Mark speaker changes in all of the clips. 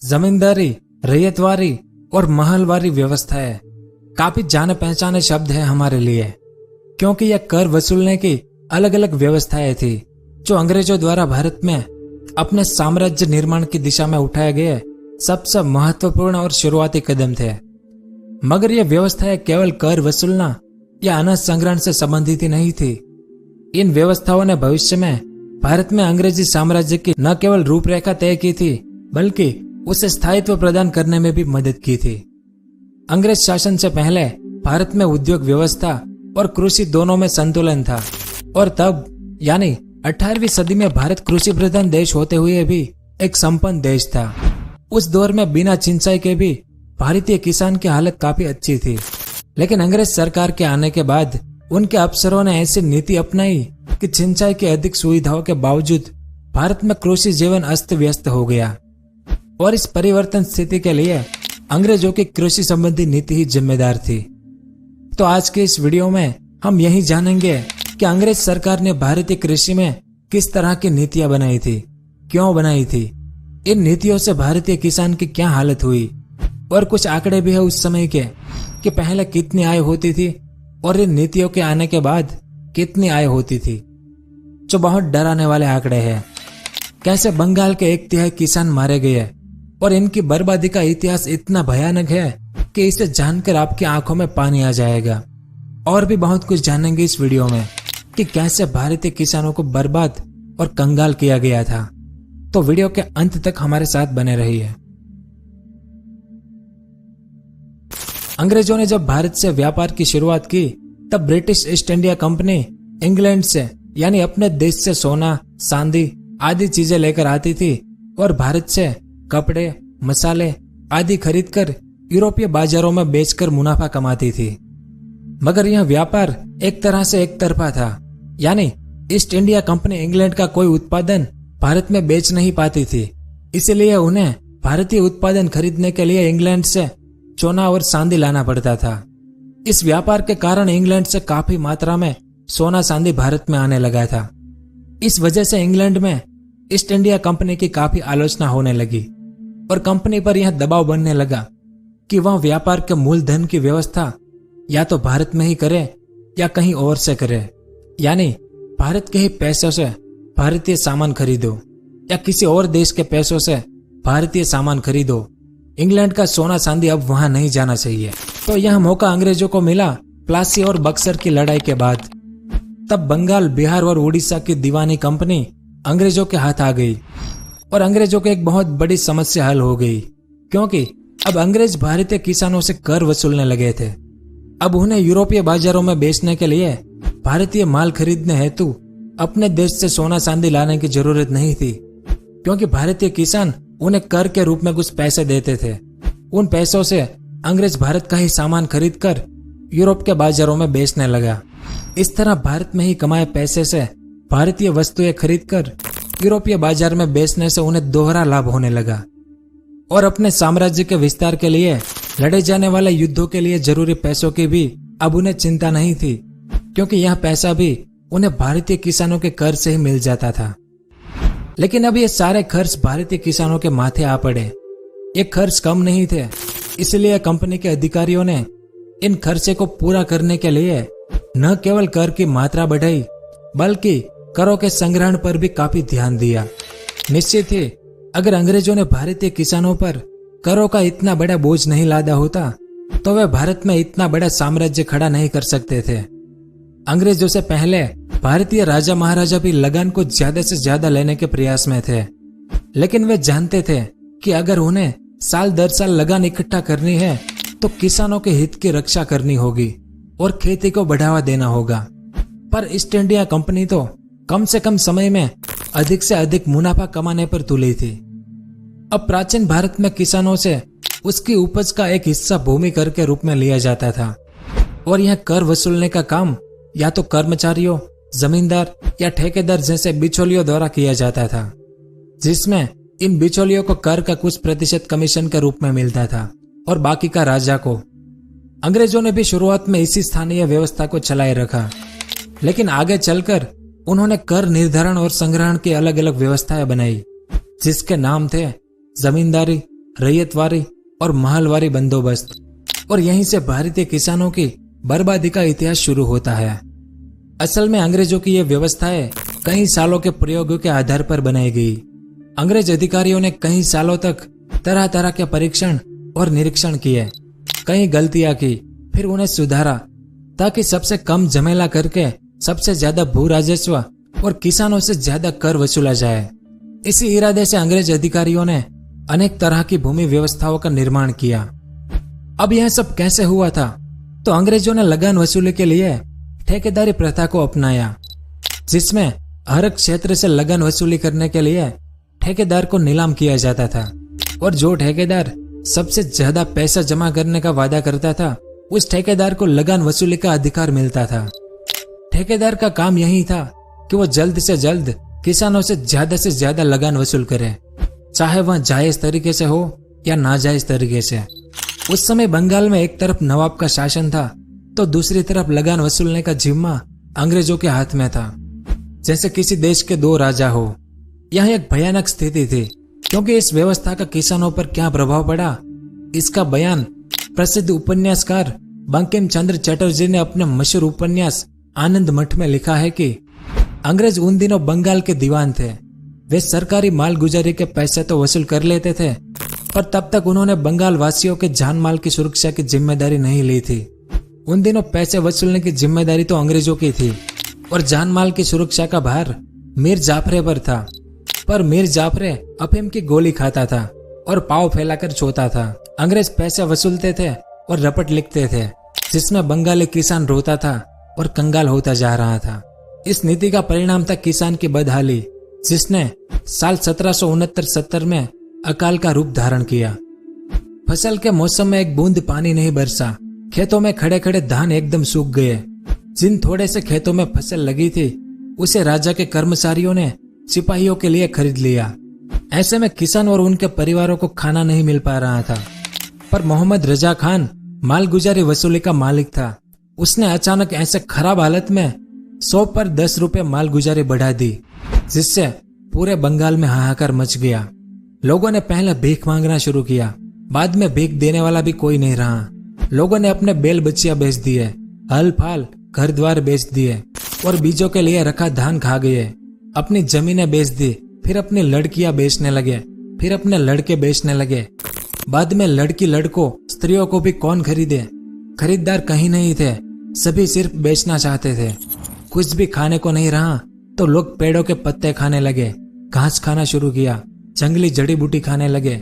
Speaker 1: जमींदारी, रैयतवारी और महलवारी व्यवस्थाएं काफी जाने पहचाने शब्द है हमारे लिए, क्योंकि यह कर वसूलने की अलग अलग व्यवस्थाएं थी जो अंग्रेजों द्वारा भारत में अपने साम्राज्य निर्माण की दिशा में उठाए गए सबसे महत्वपूर्ण और शुरुआती कदम थे। मगर यह व्यवस्थाएं केवल कर वसूलना या अनाज संग्रहण से संबंधित ही नहीं थी। इन व्यवस्थाओं ने भविष्य में भारत में अंग्रेजी साम्राज्य की न केवल रूपरेखा तय की थी, बल्कि उसे स्थायित्व प्रदान करने में भी मदद की थी। अंग्रेज शासन से पहले भारत में उद्योग व्यवस्था और कृषि दोनों में संतुलन था, और तब यानी 18वीं सदी में भारत कृषि प्रधान देश होते हुए भी एक संपन्न देश था। उस दौर में बिना सिंचाई के भी भारतीय किसान की हालत काफी अच्छी थी, लेकिन अंग्रेज सरकार के आने के बाद उनके अफसरों ने ऐसी नीति अपनाई कि सिंचाई की अधिक सुविधाओं के बावजूद भारत में कृषि जीवन अस्त व्यस्त हो गया, और इस परिवर्तन स्थिति के लिए अंग्रेजों की कृषि संबंधी नीति ही जिम्मेदार थी। तो आज के इस वीडियो में हम यही जानेंगे कि अंग्रेज सरकार ने भारतीय कृषि में किस तरह की नीतियां बनाई थी, क्यों बनाई थी, इन नीतियों से भारतीय किसान की क्या हालत हुई, और कुछ आंकड़े भी है उस समय के कि पहले कितनी आय होती थी और इन नीतियों के आने के बाद कितनी आय होती थी, जो बहुत डराने वाले आंकड़े हैं। कैसे बंगाल के 1/3 किसान मारे गए, और इनकी बर्बादी का इतिहास इतना भयानक है कि इसे जानकर आपकी आंखों में पानी आ जाएगा। और भी बहुत कुछ जानेंगे इस वीडियो में कि कैसे भारतीय किसानों को बर्बाद और कंगाल किया गया था। तो वीडियो के अंत तक हमारे साथ बने रहिए। अंग्रेजों ने जब भारत से व्यापार की शुरुआत की, तब British east India company England से यानी अपने देश से सोना, चांदी आदि चीजें लेकर आती थी और भारत से कपड़े, मसाले आदि खरीदकर यूरोपीय बाजारों में बेचकर मुनाफा कमाती थी। मगर यह व्यापार एक तरह से एक तरफा था, यानी ईस्ट इंडिया कंपनी इंग्लैंड का कोई उत्पादन भारत में बेच नहीं पाती थी, इसलिए उन्हें भारतीय उत्पादन खरीदने के लिए इंग्लैंड से सोना और चांदी लाना पड़ता था। इस व्यापार के कारण इंग्लैंड से काफी मात्रा में सोना चांदी भारत में आने लगा था। इस वजह से इंग्लैंड में ईस्ट इंडिया कंपनी की काफी आलोचना होने लगी और कंपनी पर यह दबाव बनने लगा कि वह व्यापार के मूलधन की व्यवस्था या तो भारत में ही करे या कहीं और से करे, यानी भारत के ही पैसों से भारतीय सामान खरीदो या किसी और देश के पैसों से भारतीय सामान खरीदो। इंग्लैंड का सोना चांदी अब वहां नहीं जाना चाहिए। तो यह मौका अंग्रेजों को मिला प्लासी और बक्सर की लड़ाई के बाद। तब बंगाल, बिहार और उड़ीसा की दीवानी कंपनी अंग्रेजों के हाथ आ गई और अंग्रेजों को एक बहुत बड़ी समस्या हल हो गई, क्योंकि अब अंग्रेज भारतीय किसानों से कर वसूलने लगे थे। अब उन्हें यूरोपीय बाजारों में बेचने के लिए भारतीय माल खरीदने हेतु अपने देश से सोना चांदी लाने की जरूरत नहीं थी, क्योंकि भारतीय किसान उन्हें कर के रूप में कुछ पैसे देते थे। उन पैसों से अंग्रेज भारत का ही सामान खरीदकर यूरोप के बाजारों में बेचने लगा। इस तरह भारत में ही कमाए पैसे से भारतीय वस्तुएं खरीदकर यूरोपीय बाजार में बेचने से उन्हें दोहरा लाभ होने लगा, और अपने साम्राज्य के विस्तार के लिए लड़े जाने वाले युद्धों के लिए जरूरी पैसों की भी अब उन्हें चिंता नहीं थी, क्योंकि यह पैसा भी उन्हें भारतीय किसानों के कर से ही मिल जाता था। लेकिन अब ये सारे खर्च भारतीय किसानों के माथे आ पड़े। ये खर्च कम नहीं थे, इसलिए कंपनी के अधिकारियों ने इन खर्चे को पूरा करने के लिए न केवल कर की मात्रा बढ़ाई, बल्कि करों के संग्रहण पर भी काफी ध्यान दिया। निश्चित ही अगर अंग्रेजों ने भारतीय किसानों पर करों का इतना बड़ा बोझ नहीं लादा होता, तो वे भारत में इतना बड़ा साम्राज्य खड़ा नहीं कर सकते थे। अंग्रेजों से पहले भारतीय राजा महाराजा भी लगान को ज्यादा से ज्यादा लेने के प्रयास में थे, लेकिन वे जानते थे कि अगर उन्हें साल दर साल लगान इकट्ठा करनी है तो किसानों के हित की रक्षा करनी होगी और खेती को बढ़ावा देना होगा। पर ईस्ट इंडिया कंपनी तो कम से कम समय में अधिक से अधिक मुनाफा कमाने पर तुली थी। अब प्राचीन भारत में किसानों से उसकी उपज का एक हिस्सा भूमि कर के रूप में लिया जाता था, और यह कर वसूलने का काम या तो कर्मचारियों, जमींदार या ठेकेदार जैसे बिचौलियों द्वारा किया जाता था, जिसमें इन बिचौलियों को कर का कुछ प्रतिशत कमीशन के रूप में मिलता था और बाकी का राजा को। अंग्रेजों ने भी शुरुआत में इसी स्थानीय व्यवस्था को चलाए रखा, लेकिन आगे चलकर उन्होंने कर निर्धारण और संग्रहण की अलग अलग व्यवस्थाएं बनाई, जिसके नाम थे जमींदारी, रैयतवारी और महलवारी बंदोबस्त, और यहीं से भारतीय किसानों की बर्बादी का इतिहास शुरू होता है। असल में अंग्रेजों की ये व्यवस्थाएं कई सालों के प्रयोगों के आधार पर बनाई गई। अंग्रेज अधिकारियों ने कई सालों तक तरह तरह के परीक्षण और निरीक्षण किए, कई गलतियां की, फिर उन्हें सुधारा ताकि सबसे कम झमेला करके सबसे ज्यादा भू राजस्व और किसानों से ज्यादा कर वसूला जाए। इसी इरादे से अंग्रेज अधिकारियों ने अनेक तरह की भूमि व्यवस्थाओं का निर्माण किया। अब यह सब कैसे हुआ था? तो अंग्रेजों ने लगान वसूली के लिए ठेकेदारी प्रथा को अपनाया, जिसमें हर क्षेत्र से लगान वसूली करने के लिए ठेकेदार को नीलाम किया जाता था, और जो ठेकेदार सबसे ज्यादा पैसा जमा करने का वादा करता था उस ठेकेदार को लगान वसूली का अधिकार मिलता था। ठेकेदार का काम यही था कि वो जल्द से जल्द किसानों से ज्यादा लगान वसूल करे, चाहे वह जायज तरीके से हो या नाजायज तरीके से। उस समय बंगाल में एक तरफ नवाब का शासन था तो दूसरी तरफ लगान वसूलने का जिम्मा अंग्रेजों के हाथ में था, जैसे किसी देश के दो राजा हो। यह एक भयानक स्थिति थी, क्योंकि इस व्यवस्था का किसानों पर क्या प्रभाव पड़ा, इसका बयान प्रसिद्ध उपन्यासकार बंकिम चंद्र चटर्जी ने अपने मशहूर उपन्यास आनंद मठ में लिखा है कि अंग्रेज उन दिनों बंगाल के दीवान थे। वे सरकारी मालगुजारी के पैसे तो वसूल कर लेते थे, पर तब तक उन्होंने बंगाल वासियों के जान माल की सुरक्षा की जिम्मेदारी नहीं ली थी। उन दिनों पैसे वसूलने की जिम्मेदारी तो अंग्रेजों की थी, और जान माल की सुरक्षा का भार मीर जाफरे पर था। पर मीर जाफरे अफीम की गोली खाता था और पाव फैलाकर सोता था। अंग्रेज पैसे वसूलते थे और रपट लिखते थे, जिसमें बंगाली किसान रोता था और कंगाल होता जा रहा था। इस नीति का परिणाम था किसान की बदहाली, जिसने साल 1769-70 में अकाल का रूप धारण किया। फसल के मौसम में एक बूंद पानी नहीं बरसा, खेतों में खड़े खड़े धान एकदम सूख गए। जिन थोड़े से खेतों में फसल लगी थी उसे राजा के कर्मचारियों ने सिपाहियों के लिए खरीद लिया। ऐसे में किसान और उनके परिवारों को खाना नहीं मिल पा रहा था। पर मोहम्मद रजा खान मालगुजारी वसूली का मालिक था। उसने अचानक ऐसे खराब हालत में 100 पर 10 रुपए मालगुजारी बढ़ा दी, जिससे पूरे बंगाल में हाहाकार मच गया। लोगों ने पहले भीख मांगना शुरू किया, बाद में भीख देने वाला भी कोई नहीं रहा। लोगों ने अपने बैल बच्चियां बेच दिए, हल फाल घर द्वार बेच दिए और बीजों के लिए रखा धान खा गए। अपनी जमीनें बेच दी, फिर अपनी लड़कियां बेचने लगे, फिर अपने लड़के बेचने लगे। बाद में लड़की लड़कों स्त्रियों को भी कौन खरीदे? खरीदार कहीं नहीं थे, सभी सिर्फ बेचना चाहते थे। कुछ भी खाने को नहीं रहा तो लोग पेड़ों के पत्ते खाने लगे, घास खाना शुरू किया, जंगली जड़ी बूटी खाने लगे।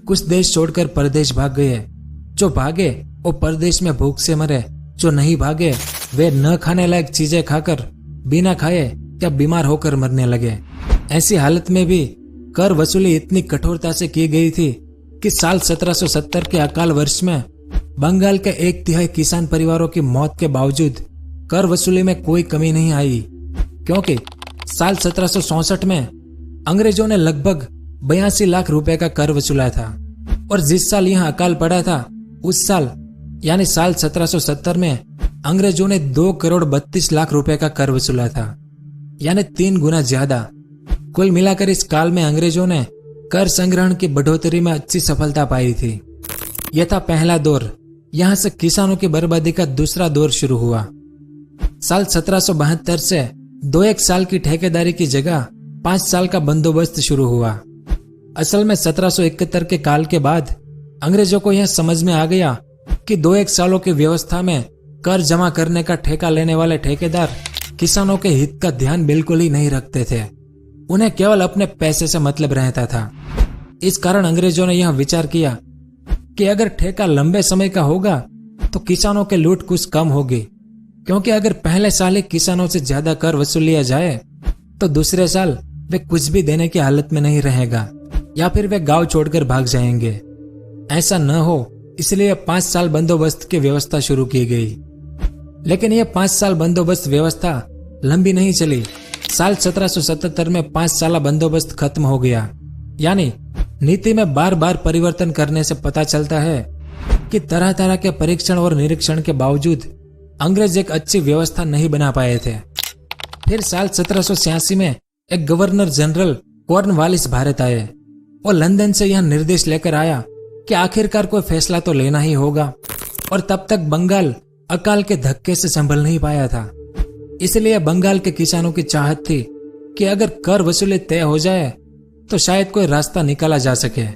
Speaker 1: कुछ देश छोड़कर परदेश भाग गए। जो भागे वो परदेश में भूख से मरे, जो नहीं भागे वे न खाने लायक चीजें खाकर बिना खाए या बीमार होकर मरने लगे। ऐसी हालत में भी कर वसूली इतनी कठोरता से की गई थी कि साल 1770 के अकाल वर्ष में बंगाल के 1/3 किसान परिवारों की मौत के बावजूद कर वसूली में कोई कमी नहीं आई, क्योंकि साल 1764 में अंग्रेजों ने लगभग 82 लाख रुपए का कर वसूला था, और जिस साल यह अकाल पड़ा था उस साल यानी साल 1770 में अंग्रेजों ने 2 करोड़ 32 लाख रुपए का कर वसूला था, यानी 3 गुना ज्यादा। कुल मिलाकर इस काल में अंग्रेजों ने कर संग्रहण की बढ़ोतरी में अच्छी सफलता पाई थी। यह था पहला दौर। यहां से किसानों की बर्बादी का दूसरा दौर शुरू हुआ। साल 1772 से 2-1 साल की ठेकेदारी की जगह 5 साल का बंदोबस्त शुरू हुआ। असल में 1771 के काल के बाद अंग्रेजों को यह समझ में आ गया कि 2-1 सालों की व्यवस्था में कर जमा करने का ठेका लेने वाले ठेकेदार किसानों के हित का ध्यान बिल्कुल ही नहीं रखते थे। उन्हें केवल अपने पैसे से मतलब रहता था। इस कारण अंग्रेजों ने यह विचार किया कि अगर ठेका लंबे समय का होगा तो किसानों के लूट कुछ कम होगी, क्योंकि अगर पहले साल ही किसानों से ज्यादा कर वसूल लिया जाए तो दूसरे साल वे कुछ भी देने की हालत में नहीं रहेगा, या फिर वे गांव छोड़कर भाग जाएंगे। ऐसा न हो इसलिए 5 साल बंदोबस्त की व्यवस्था शुरू की गई। लेकिन यह 5 साल बंदोबस्त व्यवस्था लंबी नहीं चली। साल 1777 में 5 साल बंदोबस्त खत्म हो गया। यानी नीति में बार बार परिवर्तन करने से पता चलता है कि तरह तरह के परीक्षण और निरीक्षण के बावजूद अंग्रेज एक अच्छी व्यवस्था नहीं बना पाए थे। फिर साल 1786 में एक गवर्नर जनरल कॉर्नवालिस भारत आए और लंदन से यह निर्देश लेकर आया कि आखिरकार कोई फैसला तो लेना ही होगा, और तब तक बंगाल अकाल के धक्के से संभल नहीं पाया था। इसलिए बंगाल के किसानों की चाहत थी कि अगर कर वसूली तय हो जाए तो शायद कोई रास्ता निकाला जा सके।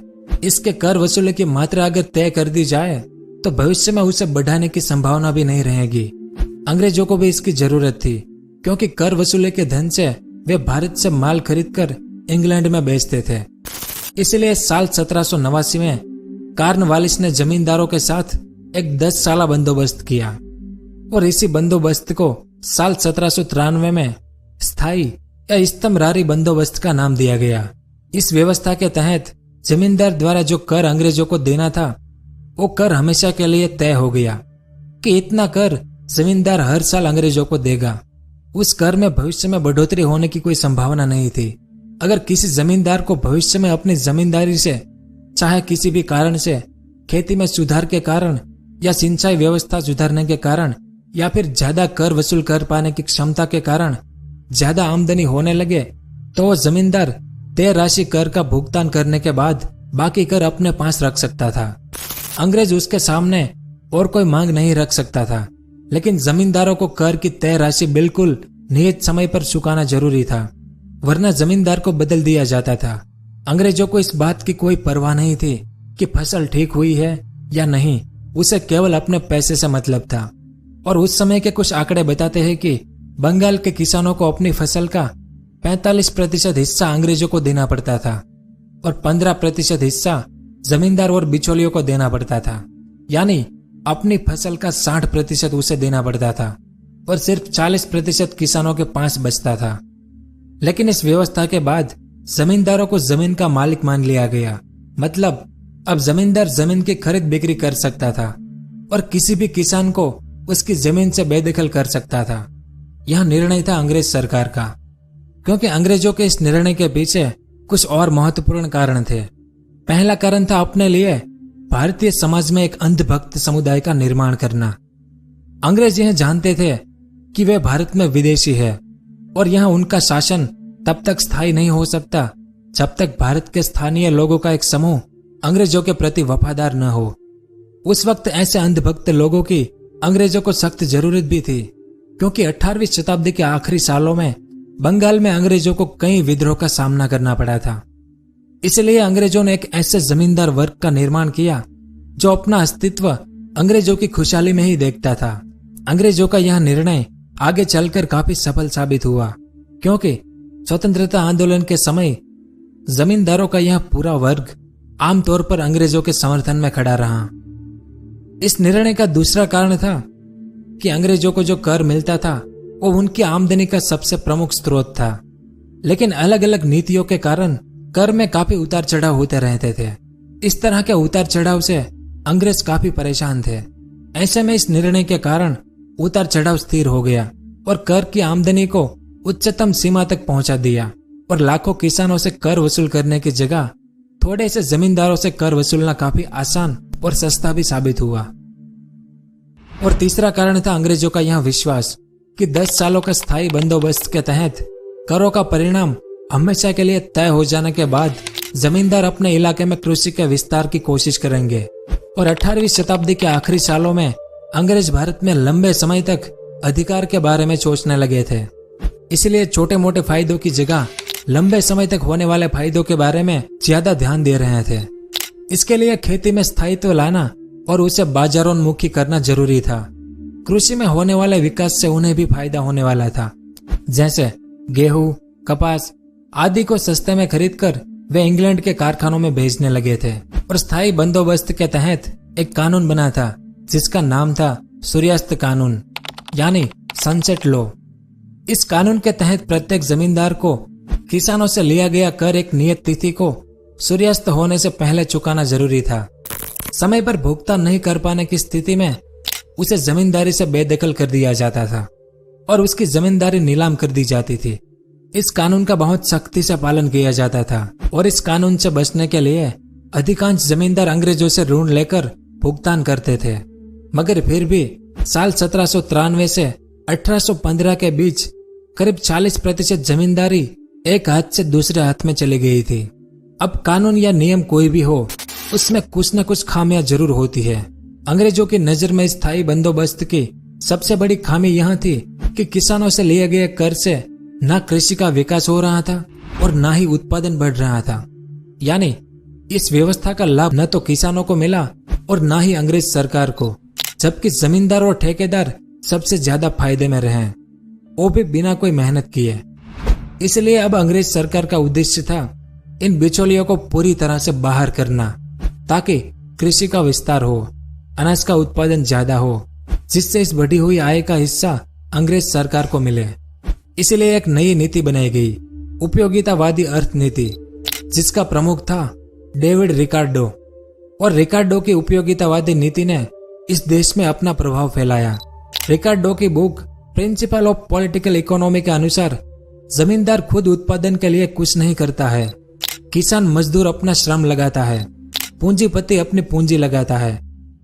Speaker 1: इसके कर वसूली की मात्रा अगर तय कर दी जाए तो भविष्य में उसे बढ़ाने की संभावना भी नहीं रहेगी। अंग्रेजों को भी इसकी जरूरत थी, क्योंकि कर वसूली के धन से वे भारत से माल खरीदकर इंग्लैंड में बेचते थे। इसलिए साल 1789 में कॉर्नवालिस ने जमींदारों के साथ एक 10 साला बंदोबस्त किया, और इसी बंदोबस्त को साल 1793 में स्थायी या इस्तमरारी बंदोबस्त का नाम दिया गया। इस व्यवस्था के तहत जमींदार द्वारा जो कर अंग्रेजों को देना था, वो कर हमेशा के लिए तय हो गया कि इतना कर जमींदार हर साल अंग्रेजों को देगा। उस कर में भविष्य में बढ़ोतरी होने की कोई संभावना नहीं थी। अगर किसी जमींदार को भविष्य में अपनी जमींदारी से, चाहे किसी भी कारण से, खेती में सुधार के कारण या सिंचाई व्यवस्था सुधारने के कारण या फिर ज्यादा कर वसूल कर पाने की क्षमता के कारण ज्यादा आमदनी होने लगे, तो वो जमींदार तय राशि कर का भुगतान करने के बाद बाकी कर अपने पास रख सकता था। अंग्रेज उसके सामने और कोई मांग नहीं रख सकता था, लेकिन जमींदारों को कर की तय राशि बिल्कुल नियत समय पर चुकाना जरूरी था, वरना जमींदार को बदल दिया जाता था। अंग्रेजों को इस बात की कोई परवाह नहीं थी कि फसल ठीक हुई है या नहीं, उसे केवल अपने पैसे से मतलब था। और उस समय के कुछ आंकड़े बताते हैं कि बंगाल के किसानों को अपनी फसल का 45% हिस्सा अंग्रेजों को देना पड़ता था और 15% हिस्सा जमींदार और बिचौलियों को देना पड़ता था। यानी अपनी फसल का 60% उसे देना पड़ता था और सिर्फ 40% किसानों के पास बचता था। लेकिन इस व्यवस्था के बाद जमींदारों को जमीन का मालिक मान लिया गया। मतलब अब जमींदार जमीन की खरीद बिक्री कर सकता था और किसी भी किसान को उसकी जमीन से बेदखल कर सकता था। यह निर्णय था अंग्रेज सरकार का, क्योंकि अंग्रेजों के इस निर्णय के पीछे कुछ और महत्वपूर्ण कारण थे। पहला कारण था अपने लिए भारतीय समाज में एक अंधभक्त समुदाय का निर्माण करना। अंग्रेज यह जानते थे कि वे भारत में विदेशी है और यहां उनका शासन तब तक स्थायी नहीं हो सकता जब तक भारत के स्थानीय लोगों का एक समूह अंग्रेजों के प्रति वफादार न हो। उस वक्त ऐसे अंधभक्त लोगों की अंग्रेजों को सख्त जरूरत भी थी, क्योंकि 18वीं शताब्दी के आखिरी सालों में बंगाल में अंग्रेजों को कई विद्रोह का सामना करना पड़ा था। इसलिए अंग्रेजों ने एक ऐसे जमींदार वर्ग का निर्माण किया जो अपना अस्तित्व अंग्रेजों की खुशहाली में ही देखता था। अंग्रेजों का यह निर्णय आगे चलकर काफी सफल साबित हुआ, क्योंकि स्वतंत्रता आंदोलन के समय जमींदारों का यह पूरा वर्ग आमतौर पर अंग्रेजों के समर्थन में खड़ा रहा। इस निर्णय का दूसरा कारण था कि अंग्रेजों को जो कर मिलता था वो उनकी आमदनी का सबसे प्रमुख स्रोत था, लेकिन अलग अलग नीतियों के कारण कर में काफी उतार चढ़ाव होते रहते थे। इस तरह के उतार चढ़ाव से अंग्रेज काफी परेशान थे। ऐसे में इस निर्णय के कारण उतार चढ़ाव स्थिर हो गया और कर की आमदनी को उच्चतम सीमा तक पहुंचा दिया और लाखों किसानों से कर वसूल करने की जगह थोड़े से जमींदारों से कर वसूलना काफी आसान और सस्ता भी साबित हुआ। और तीसरा कारण था अंग्रेजों का यह विश्वास कि 10 सालों के स्थायी बंदोबस्त के तहत करों का परिणाम हमेशा के लिए तय हो जाने के बाद जमींदार अपने इलाके में कृषि के विस्तार की कोशिश करेंगे। और 18वीं शताब्दी के आखिरी सालों में अंग्रेज भारत में लंबे समय तक अधिकार के बारे में सोचने लगे थे। इसलिए छोटे मोटे फायदों की जगह लंबे समय तक होने वाले फायदों के बारे में ज्यादा ध्यान दे रहे थे। इसके लिए खेती में स्थायित्व लाना और उसे बाजारोन्मुखी करना जरूरी था। कृषि में होने वाले विकास से उन्हें भी फायदा होने वाला था, जैसे गेहूं, कपास आदि को सस्ते में खरीदकर वे इंग्लैंड के कारखानों में भेजने लगे थे। और स्थायी बंदोबस्त के तहत एक कानून बना था जिसका नाम था सूर्यास्त कानून, यानी सनसेट लॉ। इस कानून के तहत प्रत्येक जमींदार को किसानों से लिया गया कर एक नियत तिथि को सूर्यास्त होने से पहले चुकाना जरूरी था। समय पर भुगतान नहीं कर पाने की स्थिति में उसे जमींदारी से बेदखल कर दिया जाता था और उसकी जमींदारी नीलाम कर दी जाती थी। इस कानून का बहुत सख्ती से पालन किया जाता था और इस कानून से बचने के लिए अधिकांश जमींदार अंग्रेजों से ऋण लेकर भुगतान करते थे। मगर फिर भी साल 1793 से 1815 के बीच करीब 40% जमींदारी एक हाथ से दूसरे हाथ में चली गई थी। अब कानून या नियम कोई भी हो, उसमें कुछ न कुछ खामियां जरूर होती है। अंग्रेजों की नजर में स्थायी बंदोबस्त की सबसे बड़ी खामी यह थी कि किसानों से लिए गए कर से न कृषि का विकास हो रहा था और न ही उत्पादन बढ़ रहा था। यानी इस व्यवस्था का लाभ न तो किसानों को मिला और न ही अंग्रेज सरकार को, जबकि जमींदार और ठेकेदार सबसे ज्यादा फायदे में रहे, वो भी बिना कोई मेहनत किए। इसलिए अब अंग्रेज सरकार का उद्देश्य था इन बिचौलियों को पूरी तरह से बाहर करना, ताकि कृषि का विस्तार हो, अनाज का उत्पादन ज्यादा हो, जिससे इस बढ़ी हुई आय का हिस्सा अंग्रेज सरकार को मिले। इसलिए एक नई नीति बनाई गई, उपयोगितावादी अर्थनीति, जिसका प्रमुख था डेविड रिकार्डो। और रिकार्डो की उपयोगितावादी नीति ने इस देश में अपना प्रभाव फैलाया। रिकार्डो की book principle of political economy के अनुसार जमींदार खुद उत्पादन के लिए कुछ नहीं करता है, किसान मजदूर अपना श्रम लगाता है, पूंजीपति अपनी पूंजी लगाता है,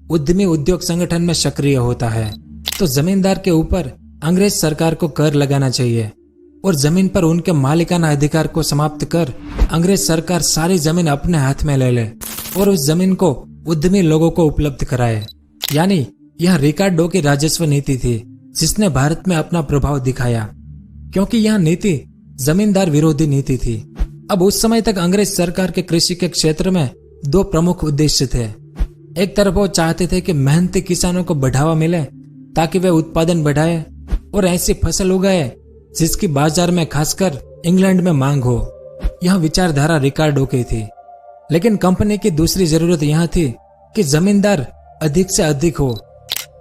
Speaker 1: उद्यमी उद्योग संगठन में सक्रिय होता है। तो जमींदार के ऊपर अंग्रेज सरकार को कर लगाना चाहिए और जमीन पर उनके मालिकाना अधिकार को समाप्त कर अंग्रेज सरकार सारी जमीन अपने हाथ में ले ले और उस जमीन को उद्यमी लोगों को उपलब्ध कराए। यानी यह रिकार्डो की राजस्व नीति थी, जिसने भारत में अपना प्रभाव दिखाया, क्योंकि यह नीति जमींदार विरोधी नीति थी। अब उस समय तक अंग्रेज सरकार के कृषि के क्षेत्र में दो प्रमुख उद्देश्य थे। एक तरफ वो चाहते थे कि मेहनती किसानों को बढ़ावा मिले ताकि वे उत्पादन बढ़ाए और ऐसी फसल उगाए जिसकी बाजार में खासकर इंग्लैंड में मांग हो। यह विचारधारा रिकार्डो की थी। लेकिन कंपनी की दूसरी जरूरत यह थी कि जमींदार अधिक से अधिक हो,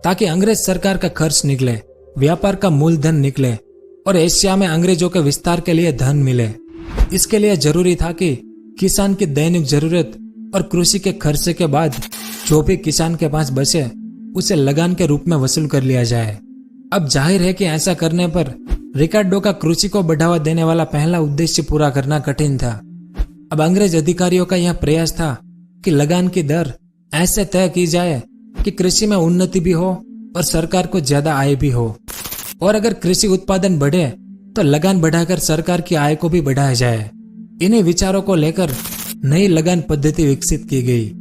Speaker 1: ताकि अंग्रेज सरकार का खर्च निकले, व्यापार का मूलधन निकले और एशिया में अंग्रेजों के विस्तार के लिए धन मिले। इसके लिए जरूरी था कि किसान की दैनिक जरूरत और कृषि के खर्चे के बाद जो भी किसान के पास बचे उसे लगान के रूप में वसूल कर लिया जाए। अब जाहिर है कि ऐसा करने पर रिकार्डो का कृषि को बढ़ावा देने वाला पहला उद्देश्य पूरा करना कठिन था। अब अंग्रेज अधिकारियों का यह प्रयास था कि लगान की दर ऐसे तय की जाए कि कृषि में उन्नति भी हो और सरकार को ज्यादा आय भी हो, और अगर कृषि उत्पादन बढ़े तो लगान बढ़ाकर सरकार की आय को भी बढ़ाया जाए। इन्हीं विचारों को लेकर नई लगान पद्धति विकसित की गई,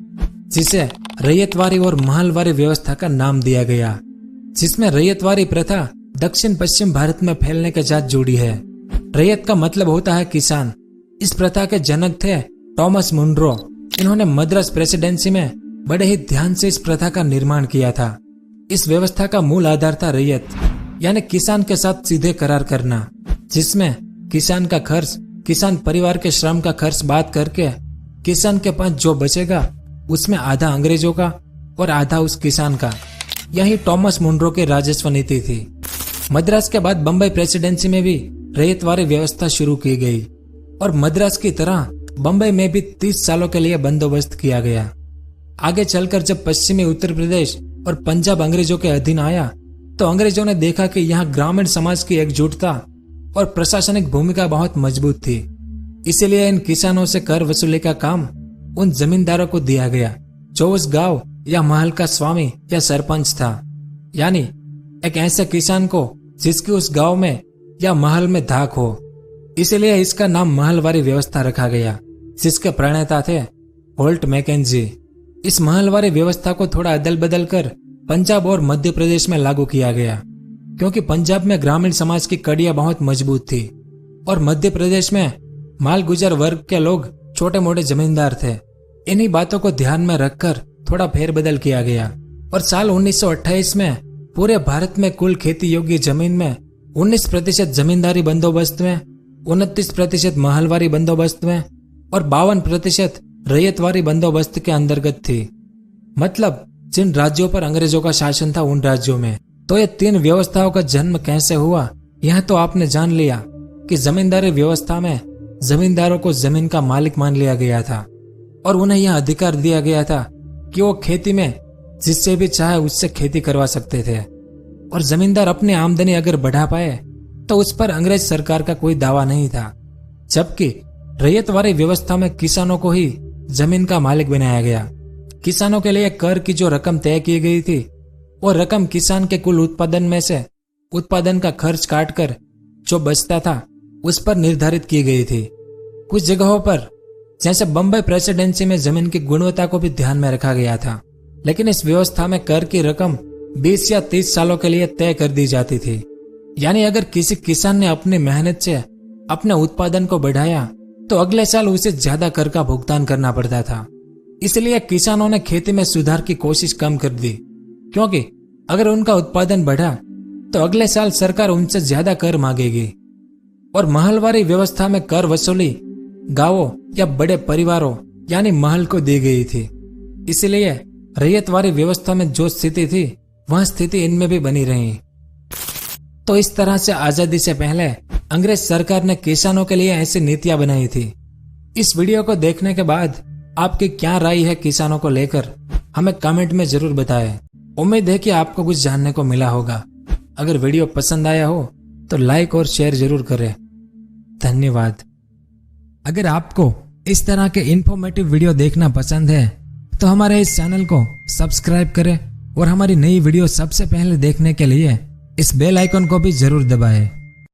Speaker 1: जिसे रैयतवारी और महलवारी व्यवस्था का नाम दिया गया, जिसमें रैयतवारी प्रथा दक्षिण पश्चिम भारत में फैलने के साथ जुड़ी है। रैयत का मतलब होता है किसान। इस प्रथा के जनक थे टॉमस मुनरो। इन्होंने मद्रास प्रेसिडेंसी में बड़े ही ध्यान से इस प्रथा का निर्माण किया था। इस व्यवस्था का मूल आधार था रैयत, यानी किसान के साथ सीधे करार करना, जिसमें किसान का खर्च, किसान परिवार के श्रम का खर्च बात करके किसान के पास जो बचेगा उसमें आधा अंग्रेजों का और आधा उस किसान का। यही टॉमस मुनरो की राजस्व नीति थी। मद्रास के बाद बंबई प्रेसिडेंसी में भी रैयतवारी व्यवस्था शुरू की गई और मद्रास की तरह बंबई में भी 30 सालों के लिए बंदोबस्त किया गया। आगे चलकर जब पश्चिमी उत्तर प्रदेश और पंजाब अंग्रेजों के अधीन आया तो अंग्रेजों ने देखा कि यहाँ ग्रामीण समाज की एकजुटता और प्रशासनिक भूमिका बहुत मजबूत थी। इसीलिए इन किसानों से कर वसूली का काम उन जमींदारों को दिया गया जो उस गांव या महल का स्वामी या सरपंच था, यानी एक ऐसे किसान को जिसकी उस गांव में या महल में धाक हो। इसीलिए इसका नाम महलवारी व्यवस्था रखा गया, जिसके प्रणेता थे होल्ट मैकेंजी। इस महलवारी व्यवस्था को थोड़ा अदल बदल कर पंजाब और मध्य प्रदेश में लागू किया गया, क्योंकि पंजाब में ग्रामीण समाज की कड़ियां बहुत मजबूत थी और मध्य प्रदेश में मालगुजर वर्ग के लोग छोटे मोटे जमींदार थे। इन्हीं बातों को ध्यान में रखकर थोड़ा फेरबदल किया गया और साल 1928 में पूरे भारत में कुल खेती योग्य जमीन में 19% जमींदारी बंदोबस्त में, 29% महलवारी बंदोबस्त में और 52% रैयतवारी बंदोबस्त के अंतर्गत थी। मतलब जिन राज्यों पर अंग्रेजों का शासन था उन राज्यों में। तो ये तीन व्यवस्थाओं का जन्म कैसे हुआ यह तो आपने जान लिया कि जमींदारी व्यवस्था में जमींदारों को जमीन का मालिक मान लिया गया था और उन्हें यह अधिकार दिया गया था कि वो खेती में जिससे भी चाहे उससे खेती करवा सकते थे और जमींदार अपनी आमदनी अगर बढ़ा पाए तो उस पर अंग्रेज सरकार का कोई दावा नहीं था। जबकि रैयतवारी व्यवस्था में किसानों को ही जमीन का मालिक बनाया गया। किसानों के लिए कर की जो रकम तय की गई थी वो रकम किसान के कुल उत्पादन में से उत्पादन का खर्च काटकर जो बचता था उस पर निर्धारित की गई थी। कुछ जगहों पर जैसे बम्बई प्रेसिडेंसी में जमीन की गुणवत्ता को भी ध्यान में रखा गया था। लेकिन इस व्यवस्था में कर की रकम 20 या 30 सालों के लिए तय कर दी जाती थी। यानी अगर किसी किसान ने अपनी मेहनत से अपने उत्पादन को बढ़ाया तो अगले साल उसे ज्यादा कर का भुगतान करना पड़ता था। इसलिए किसानों ने खेती में सुधार की कोशिश कम कर दी, क्योंकि अगर उनका उत्पादन बढ़ा तो अगले साल सरकार उनसे ज्यादा कर मांगेगी। और महलवारी व्यवस्था में कर वसूली गांवों या बड़े परिवारों यानी महल को दी गई थी। इसलिए रैयतवारी व्यवस्था में जो स्थिति थी वह स्थिति इनमें भी बनी रही। तो इस तरह से आजादी से पहले अंग्रेज सरकार ने किसानों के लिए ऐसी नीतियां बनाई थी। इस वीडियो को देखने के बाद आपकी क्या राय है किसानों को लेकर, हमें कमेंट में जरूर बताएं। उम्मीद है कि आपको कुछ जानने को मिला होगा। अगर वीडियो पसंद आया हो तो लाइक और शेयर जरूर करें। धन्यवाद। अगर आपको इस तरह के इंफॉर्मेटिव वीडियो देखना पसंद है तो हमारे इस चैनल को सब्सक्राइब करें और हमारी नई वीडियो सबसे पहले देखने के लिए इस बेल आइकन को भी जरूर दबाएं।